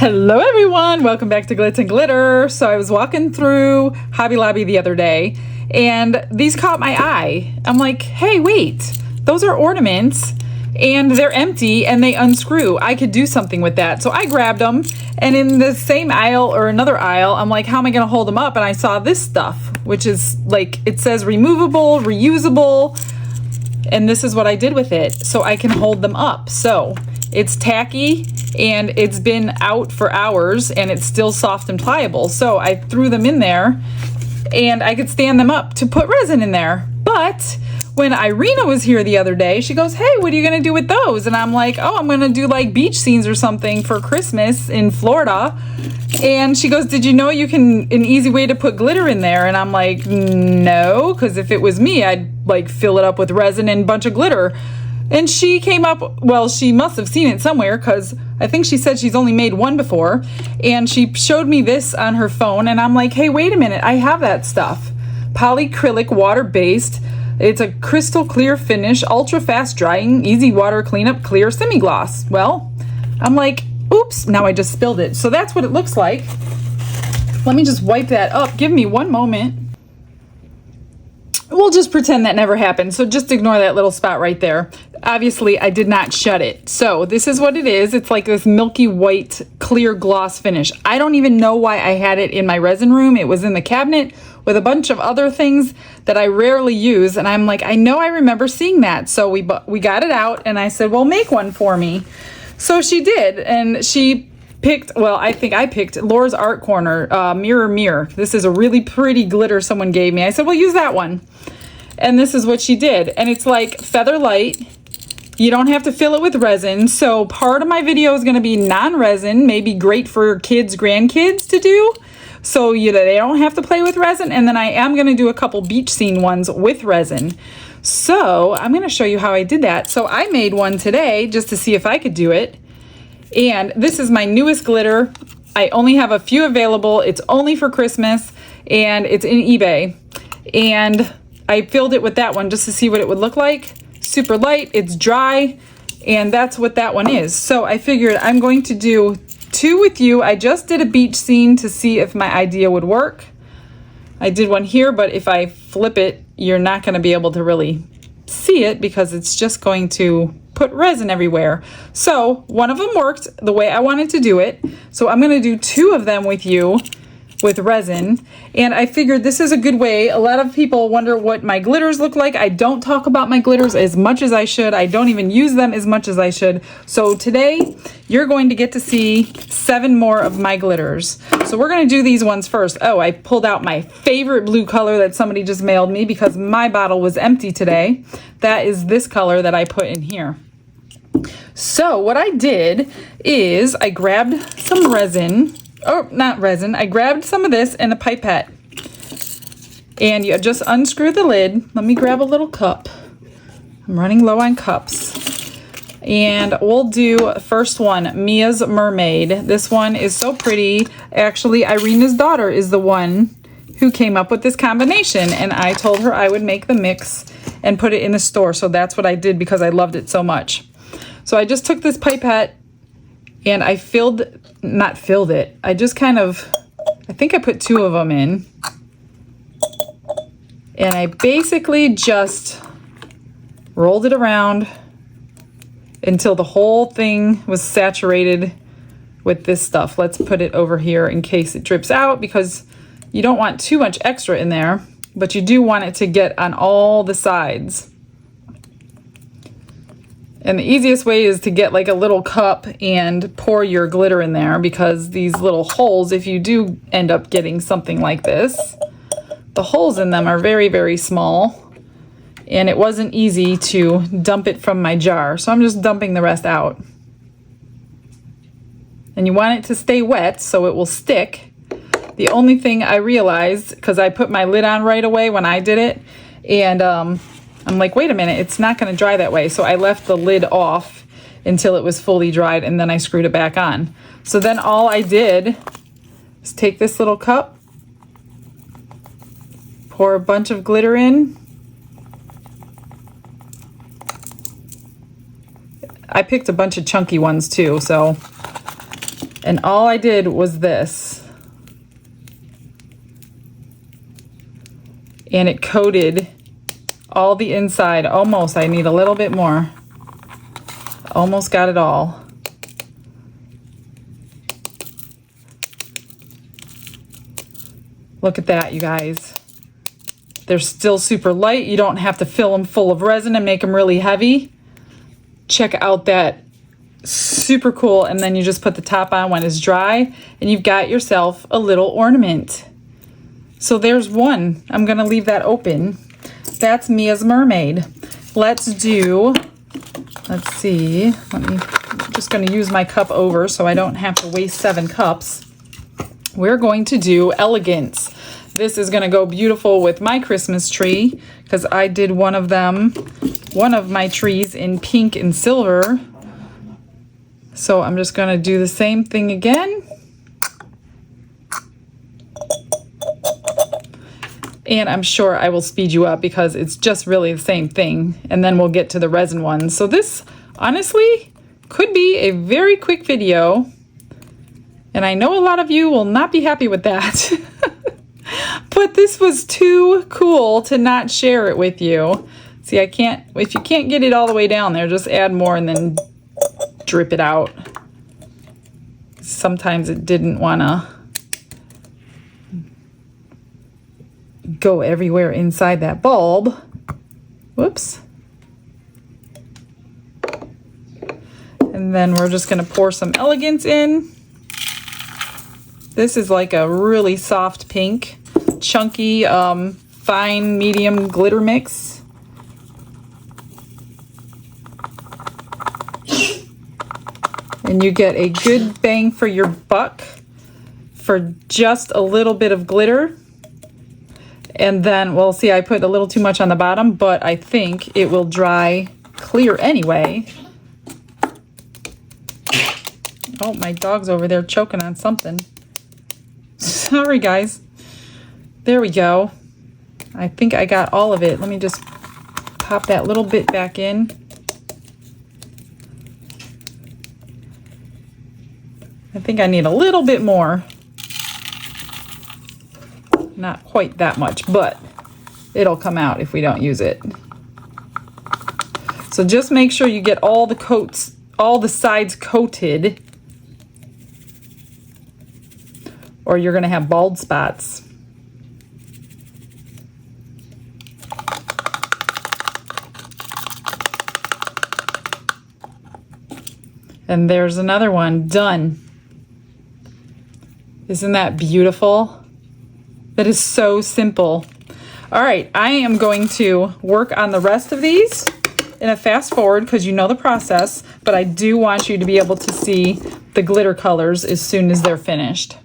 Hello everyone, welcome back to Glitz and Glitter. So I was walking through Hobby Lobby the other day and these caught my eye. I'm like, hey, wait, those are ornaments and they're empty and they unscrew. I could do something with that. So I grabbed them, and in the same aisle or another aisle, I'm like, how am I gonna hold them up? And I saw this stuff, which is like, it says removable, reusable, and this is what I did with it. So I can hold them up. So it's tacky and it's been out for hours and it's still soft and pliable. So I threw them in there and I could stand them up to put resin in there. But when Irina was here the other day, she goes, hey, what are you gonna do with those? And I'm like, oh, I'm gonna do like beach scenes or something for Christmas in Florida. And she goes, did you know you can, an easy way to put glitter in there? And I'm like, no, because if it was me, I'd like fill it up with resin and a bunch of glitter. And she came up, well, she must have seen it somewhere because I think she said she's only made one before. And she showed me this on her phone and I'm like, hey, wait a minute, I have that stuff. Polyacrylic, water-based. It's a crystal clear finish, ultra fast drying, easy water cleanup, clear semi-gloss. Well, I'm like, oops, now I just spilled it. So that's what it looks like. Let me just wipe that up. Give me one moment. We'll just pretend that never happened. So just ignore that little spot right there. Obviously, I did not shut it. So this is what it is. It's like this milky white clear gloss finish. I don't even know why I had it in my resin room. It was in the cabinet with a bunch of other things that I rarely use. And I'm like, I know I remember seeing that. So we got it out and I said, well, make one for me. So she did. And she picked, well, I think I picked Laura's Art Corner, Mirror Mirror. This is a really pretty glitter someone gave me. I said, well, use that one. And this is what she did. And it's like feather light. You don't have to fill it with resin. So part of my video is going to be non-resin, maybe great for kids, grandkids to do. So they don't have to play with resin. And then I am going to do a couple beach scene ones with resin. So I'm going to show you how I did that. So I made one today just to see if I could do it. And this is my newest glitter. I only have a few available. It's only for Christmas and it's in eBay. And I filled it with that one just to see what it would look like. Super light, it's dry, and that's what that one is. So I figured I'm going to do two with you. I just did a beach scene to see if my idea would work. I did one here, but if I flip it, you're not going to be able to really see it because it's just going to put resin everywhere. So one of them worked the way I wanted to do it. So I'm going to do two of them with you with resin, and I figured this is a good way. A lot of people wonder what my glitters look like. I don't talk about my glitters as much as I should. I don't even use them as much as I should. So today you're going to get to see 7 more of my glitters. So we're going to do these ones first. Oh, I pulled out my favorite blue color that somebody just mailed me because my bottle was empty today. That is this color that I put in here. So what I did is I grabbed some resin. Oh, not resin. I grabbed some of this and a pipette. And you just unscrew the lid. Let me grab a little cup. I'm running low on cups. And we'll do first one, Mia's Mermaid. This one is so pretty. Actually, Irina's daughter is the one who came up with this combination. And I told her I would make the mix and put it in the store. So that's what I did because I loved it so much. So I just took this pipette and I not filled it. I just kind of, I think I put 2 of them in. And I basically just rolled it around until the whole thing was saturated with this stuff. Let's put it over here in case it drips out because you don't want too much extra in there, but you do want it to get on all the sides. And the easiest way is to get like a little cup and pour your glitter in there because these little holes, if you do end up getting something like this, the holes in them are very, very small. And it wasn't easy to dump it from my jar. So I'm just dumping the rest out. And you want it to stay wet so it will stick. The only thing I realized, because I put my lid on right away when I did it, and I'm like, wait a minute, it's not going to dry that way. So I left the lid off until it was fully dried and then I screwed it back on. So then all I did is take this little cup, pour a bunch of glitter in. I picked a bunch of chunky ones too, so And all I did was this. And it coated all the inside. Almost, I need a little bit more. Almost got it all. Look at that, you guys. They're still super light. You don't have to fill them full of resin and make them really heavy. Check out that, super cool. And then you just put the top on when it's dry and you've got yourself a little ornament. So there's one. I'm gonna leave that open. That's Mia's mermaid. Let's see, I'm just gonna use my cup over so I don't have to waste 7 cups. We're going to do Elegance. This is gonna go beautiful with my Christmas tree because I did one of my trees in pink and silver. So I'm just gonna do the same thing again. And I'm sure I will speed you up because it's just really the same thing. And then we'll get to the resin ones. So this, honestly, could be a very quick video. And I know a lot of you will not be happy with that. But this was too cool to not share it with you. See, if you can't get it all the way down there, just add more and then drip it out. Sometimes it didn't want to go everywhere inside that bulb. Whoops. And then we're just going to pour some Elegance in. This is like a really soft pink, chunky, fine, medium glitter mix. And you get a good bang for your buck for just a little bit of glitter. And then, well, see, I put a little too much on the bottom, but I think it will dry clear anyway. Oh, my dog's over there choking on something. Sorry, guys. There we go. I think I got all of it. Let me just pop that little bit back in. I think I need a little bit more. Not quite that much, but it'll come out if we don't use it. So just make sure you get all the sides coated, or you're going to have bald spots. And there's another one done. Isn't that beautiful? That is so simple. All right, I am going to work on the rest of these in a fast forward because you know the process, but I do want you to be able to see the glitter colors as soon as they're finished.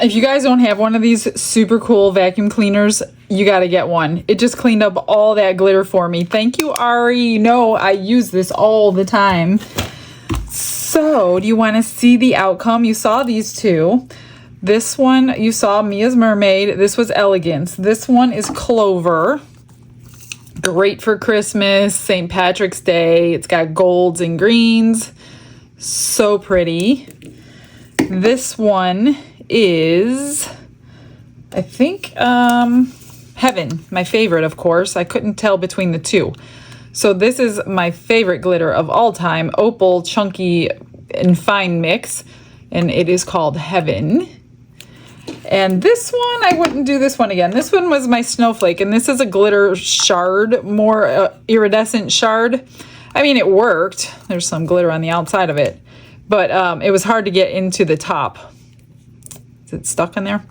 If you guys don't have one of these super cool vacuum cleaners, you got to get one. It just cleaned up all that glitter for me. Thank you, Ari. You know I use this all the time. So, do you want to see the outcome? You saw these two. This one, you saw Mia's Mermaid. This was Elegance. This one is Clover. Great for Christmas, St. Patrick's Day. It's got golds and greens. So pretty. This one is, I think, Heaven. My favorite, of course. I couldn't tell between the two. So this is my favorite glitter of all time. Opal, chunky, and fine mix. And it is called Heaven. And this one, I wouldn't do this one again. This one was my Snowflake, and this is a glitter shard, more iridescent shard. I mean, it worked. There's some glitter on the outside of it, but it was hard to get into the top. Is it stuck in there?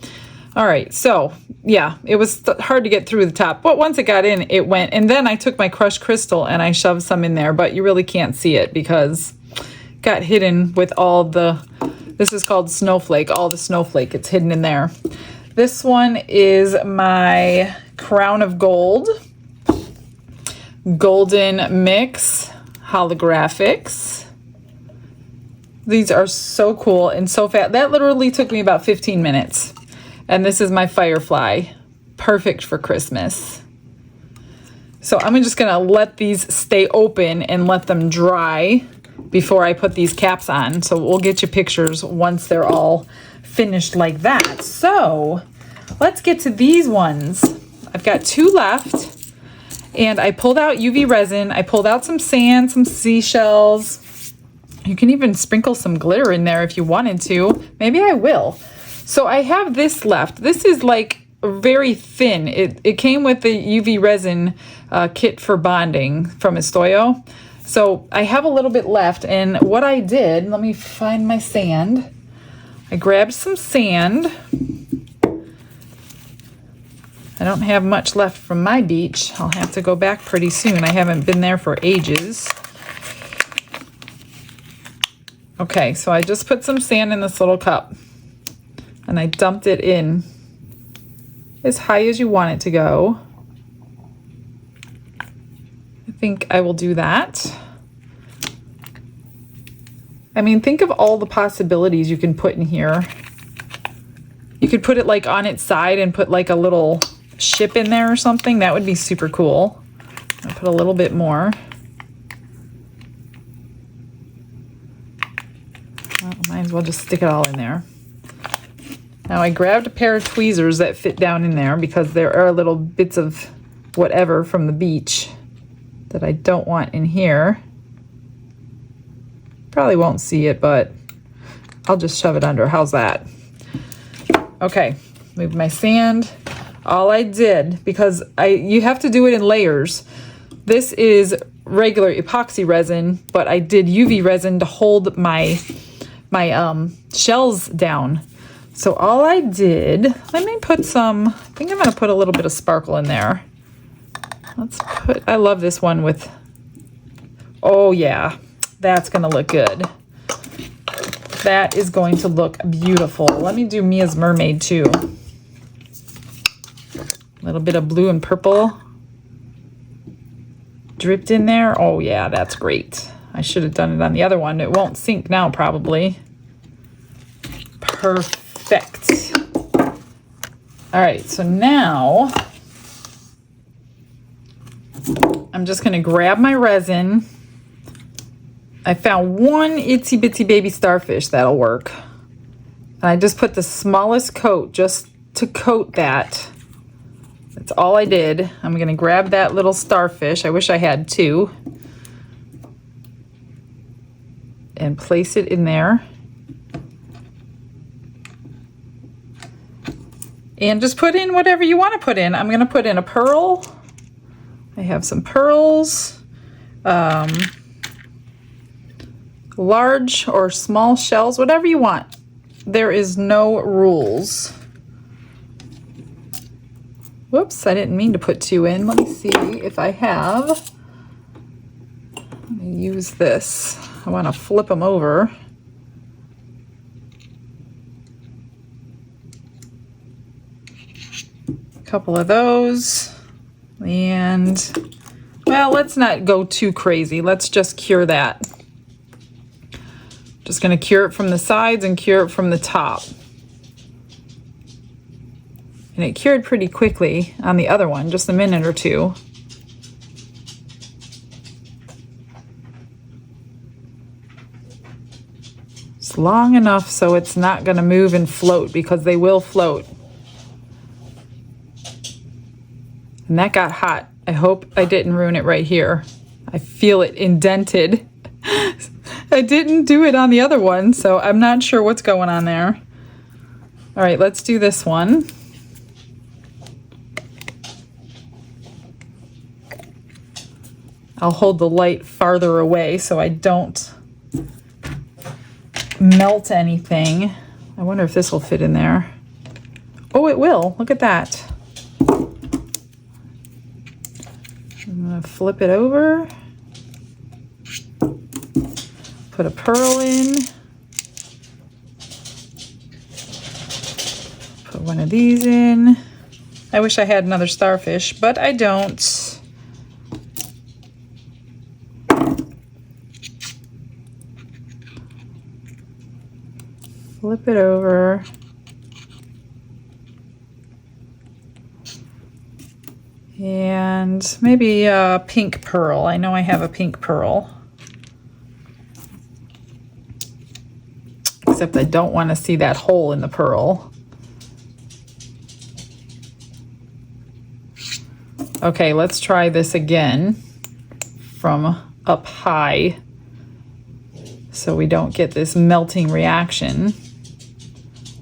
All right, so yeah, it was hard to get through the top, but once it got in, it went. And then I took my crushed crystal and I shoved some in there, but you really can't see it because it got hidden with all the... This is called Snowflake, all the snowflake. It's hidden in there. This one is my Crown of Gold. Golden Mix Holographics. These are so cool and so fast. That literally took me about 15 minutes. And this is my Firefly. Perfect for Christmas. So I'm just going to let these stay open and let them dry before I put these caps on. So we'll get you pictures once they're all finished like that. So let's get to these ones. I've got two left, and I pulled out UV resin. I pulled out some sand, some seashells. You can even sprinkle some glitter in there if you wanted to. Maybe I will. So I have this left. This is like very thin. It came with the UV resin kit for bonding from Estoyo. So I have a little bit left, and what I did, let me find my sand. I grabbed some sand. I don't have much left from my beach. I'll have to go back pretty soon. I haven't been there for ages. Okay, so I just put some sand in this little cup, and I dumped it in as high as you want it to go. I think I will do that. I mean, think of all the possibilities you can put in here. You could put it like on its side and put like a little ship in there or something. That would be super cool. I'll put a little bit more. Well, might as well just stick it all in there. Now I grabbed a pair of tweezers that fit down in there because there are little bits of whatever from the beach that I don't want in here. Probably won't see it, but I'll just shove it under. How's that? Okay, move my sand. All I did, because you have to do it in layers. This is regular epoxy resin, but I did UV resin to hold my shells down. So all I did, let me put some, I think I'm gonna put a little bit of sparkle in there. I love this one with, oh yeah, that's gonna look good. That is going to look beautiful. Let me do Mia's Mermaid too. A little bit of blue and purple dripped in there. Oh yeah, that's great. I should have done it on the other one. It won't sink now probably. Perfect. All right, so now I'm just gonna grab my resin. I found one itsy bitsy baby starfish that'll work. And I just put the smallest coat just to coat that. That's all I did. I'm gonna grab that little starfish. I wish I had two. And place it in there. And just put in whatever you want to put in. I'm gonna put in a pearl. I have some pearls. Large or small shells, whatever you want. There is no rules. Whoops, I didn't mean to put two in. Let me see if I have. Let me use this. I want to flip them over. couple of those. And, well, let's not go too crazy. Let's just cure that. Just going to cure it from the sides and cure it from the top. And it cured pretty quickly on the other one, just a minute or two. It's long enough so it's not going to move and float, because they will float. And that got hot. I hope I didn't ruin it right here. I feel it indented. I didn't do it on the other one, so I'm not sure what's going on there. All right, let's do this one. I'll hold the light farther away so I don't melt anything. I wonder if this will fit in there. Oh, it will. Look at that. I'm gonna flip it over. Put a pearl in. Put one of these in. I wish I had another starfish, but I don't. Flip it over. And maybe a pink pearl. I know I have a pink pearl. Except I don't want to see that hole in the pearl. Okay, let's try this again from up high so we don't get this melting reaction.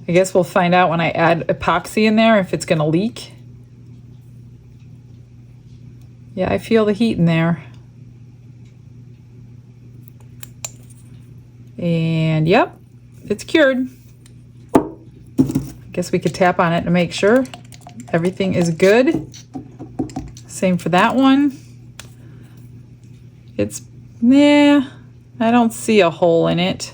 I guess we'll find out when I add epoxy in there if it's going to leak. Yeah, I feel the heat in there. And yep, it's cured. I guess we could tap on it to make sure everything is good. Same for that one. It's, nah, I don't see a hole in it.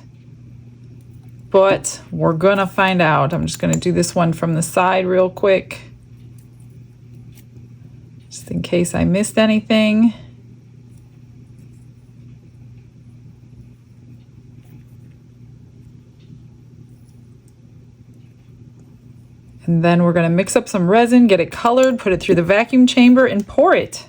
But we're gonna find out. I'm just gonna do this one from the side real quick, just in case I missed anything. And then we're gonna mix up some resin, get it colored, put it through the vacuum chamber, and pour it.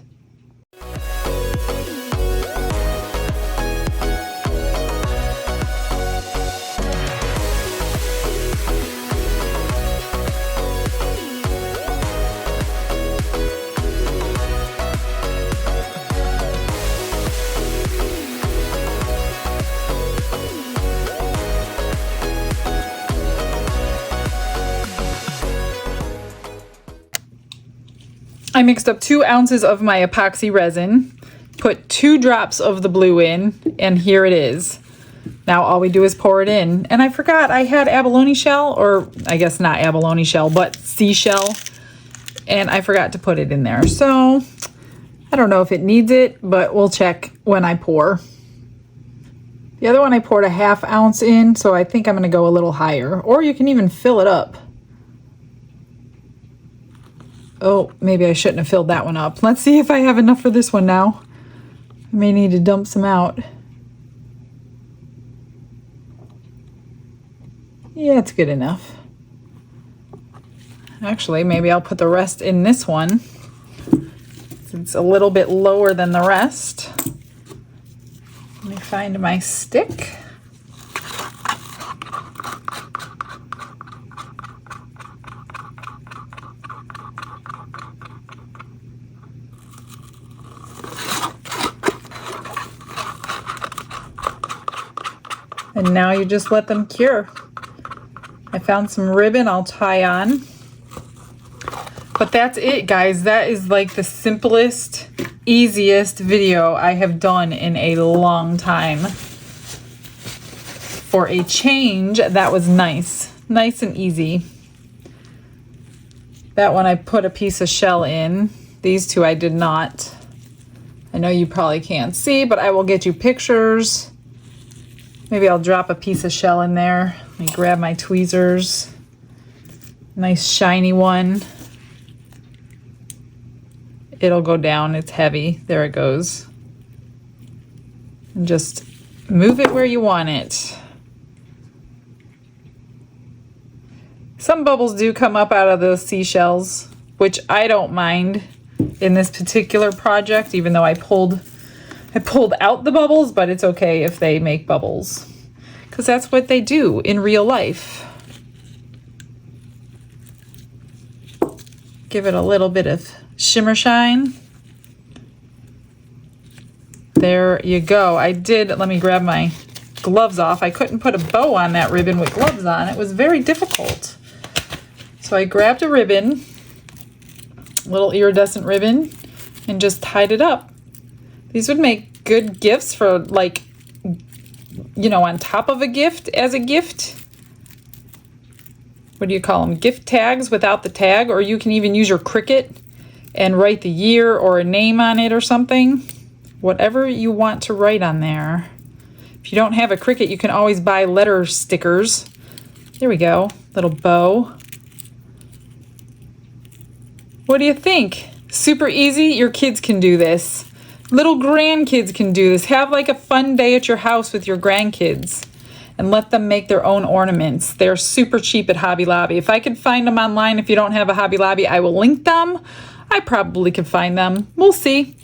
I mixed up 2 ounces of my epoxy resin, put 2 drops of the blue in, and here it is. Now all we do is pour it in. And I forgot I had abalone shell, or I guess not abalone shell, but seashell, and I forgot to put it in there. So I don't know if it needs it, but we'll check when I pour. The other one I poured a 1/2 ounce in, so I think I'm gonna go a little higher, or you can even fill it up. Oh, maybe I shouldn't have filled that one up. Let's see if I have enough for this one now. I may need to dump some out. Yeah, it's good enough. Actually, maybe I'll put the rest in this one. It's a little bit lower than the rest. Let me find my stick. And now you just let them cure. I found some ribbon I'll tie on. But that's it, guys. That is like the simplest, easiest video I have done in a long time. For a change, that was nice. Nice and easy. That one I put a piece of shell in. These 2 I did not. I know you probably can't see, but I will get you pictures. Maybe I'll drop a piece of shell in there. Let me grab my tweezers. Nice shiny one. it'll go down. It's heavy. There it goes. And just move it where you want it. Some bubbles do come up out of the seashells, which I don't mind in this particular project, even though I pulled out the bubbles, but it's okay if they make bubbles, because that's what they do in real life. Give it a little bit of shimmer shine. There you go. Let me grab my gloves off. I couldn't put a bow on that ribbon with gloves on. It was very difficult. So I grabbed a ribbon, little iridescent ribbon, and just tied it up. These would make good gifts for, like, you know, on top of a gift, as a gift. What do you call them? Gift tags without the tag, or you can even use your Cricut and write the year or a name on it or something. Whatever you want to write on there. If you don't have a Cricut, you can always buy letter stickers. There we go. Little bow. What do you think? Super easy. Your kids can do this. Little grandkids can do this. Have like a fun day at your house with your grandkids and let them make their own ornaments. They're super cheap at Hobby Lobby. If I could find them online, if you don't have a Hobby Lobby, I will link them. I probably could find them. We'll see.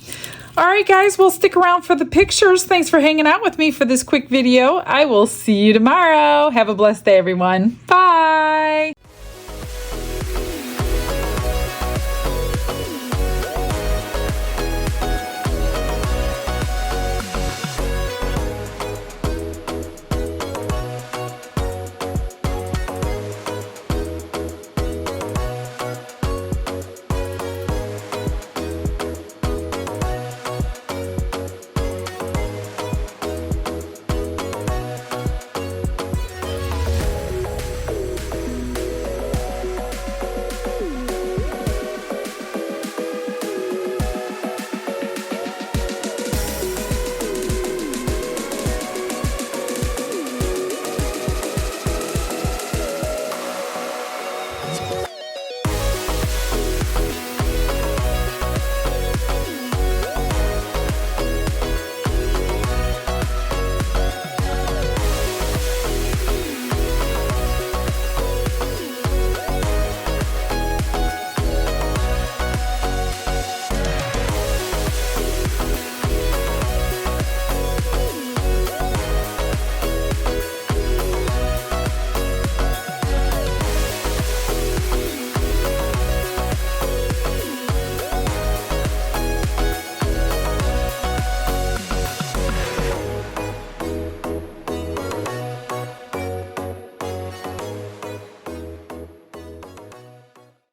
All right, guys, well, stick around for the pictures. Thanks for hanging out with me for this quick video. I will see you tomorrow. Have a blessed day, everyone. Bye.